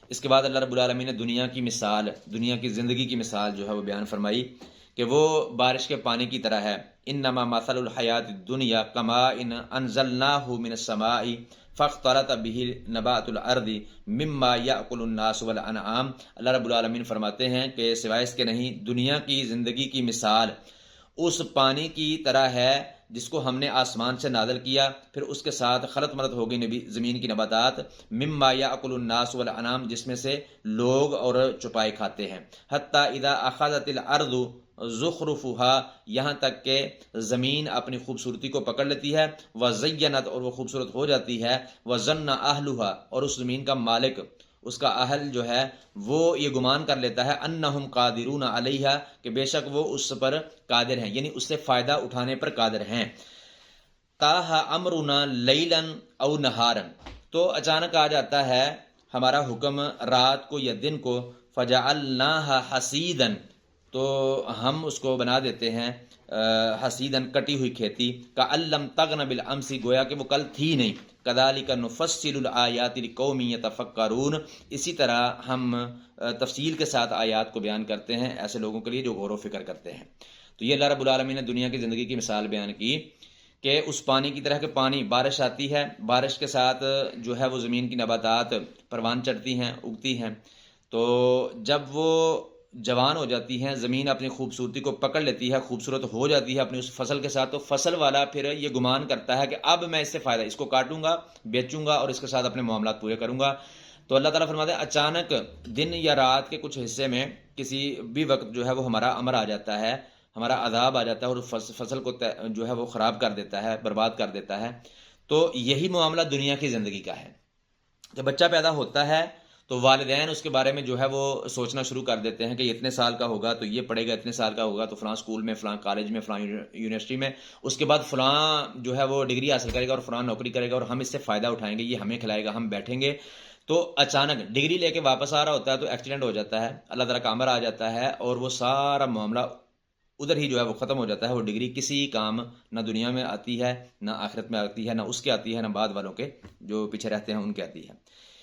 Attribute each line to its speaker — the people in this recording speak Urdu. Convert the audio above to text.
Speaker 1: اس کے بعد اللہ رب العالمین نے دنیا کی مثال، دنیا کی زندگی کی مثال جو ہے وہ بیان فرمائی کہ وہ بارش کے پانی کی طرح ہے۔ انما مثل الحیات الدنیا کماء انزلناہ من السماء فاختلط به نبات الارض مما یاکل الناس والانعام۔ اللہ رب العالمین فرماتے ہیں کہ سوائے اس کے نہیں، دنیا کی زندگی کی مثال اس پانی کی طرح ہے جس کو ہم نے آسمان سے نازل کیا، پھر اس کے ساتھ خلط ملط ہو گئی زمین کی نباتات، مما یاکل الناس والانعام، جس میں سے لوگ اور چپائے کھاتے ہیں، حتی اذا اخذت الارض زخرفها، یہاں تک کہ زمین اپنی خوبصورتی کو پکڑ لیتی ہے، وزینت، اور وہ خوبصورت ہو جاتی ہے، وظن اہلها، اور اس زمین کا مالک، اس کا اہل جو ہے وہ یہ گمان کر لیتا ہے، انہم قادرون علیہا، کہ بے شک وہ اس پر قادر ہیں، یعنی اس سے فائدہ اٹھانے پر قادر ہیں۔ تاہا امرنا لیلاً او نہاراً، تو اچانک آ جاتا ہے ہمارا حکم رات کو یا دن کو، فجعلناہا حصیداً، تو ہم اس کو بنا دیتے ہیں حصیداً، کٹی ہوئی کھیتی، کأن لم تغن بالامس، گویا کہ وہ کل تھی نہیں، کذالک نفصل الآیات لقوم یتفکرون، اسی طرح ہم تفصیل کے ساتھ آیات کو بیان کرتے ہیں ایسے لوگوں کے لیے جو غور و فکر کرتے ہیں۔ تو یہ اللہ رب العالمین نے دنیا کی زندگی کی مثال بیان کی کہ اس پانی کی طرح کہ پانی، بارش آتی ہے، بارش کے ساتھ جو ہے وہ زمین کی نباتات پروان چڑھتی ہیں، اگتی ہیں، تو جب وہ جوان ہو جاتی ہیں، زمین اپنی خوبصورتی کو پکڑ لیتی ہے، خوبصورت ہو جاتی ہے اپنی اس فصل کے ساتھ، تو فصل والا پھر یہ گمان کرتا ہے کہ اب میں اس سے فائدہ، اس کو کاٹوں گا، بیچوں گا اور اس کے ساتھ اپنے معاملات پورے کروں گا۔ تو اللہ تعالیٰ فرماتے ہیں اچانک دن یا رات کے کچھ حصے میں کسی بھی وقت جو ہے وہ ہمارا امر آ جاتا ہے، ہمارا عذاب آ جاتا ہے اور فصل کو جو ہے وہ خراب کر دیتا ہے، برباد کر دیتا ہے۔ تو یہی معاملہ دنیا کی زندگی کا ہے۔ جب بچہ پیدا ہوتا ہے تو والدین اس کے بارے میں جو ہے وہ سوچنا شروع کر دیتے ہیں کہ اتنے سال کا ہوگا تو یہ پڑھے گا، اتنے سال کا ہوگا تو فلاں اسکول میں، فلاں کالج میں، فلاں یونیورسٹی میں، اس کے بعد فلاں جو ہے وہ ڈگری حاصل کرے گا اور فلاں نوکری کرے گا اور ہم اس سے فائدہ اٹھائیں گے، یہ ہمیں کھلائے گا، ہم بیٹھیں گے۔ تو اچانک ڈگری لے کے واپس آ رہا ہوتا ہے تو ایکسیڈنٹ ہو جاتا ہے، اللہ تعالیٰ کا امر آ جاتا ہے اور وہ سارا معاملہ ادھر ہی جو ہے وہ ختم ہو جاتا ہے۔ وہ ڈگری کسی کام نہ دنیا میں آتی ہے، نہ آخرت میں آتی ہے، نہ اس کے آتی ہے، نہ بعد والوں کے جو پیچھے رہتے ہیں ان کے آتی ہے۔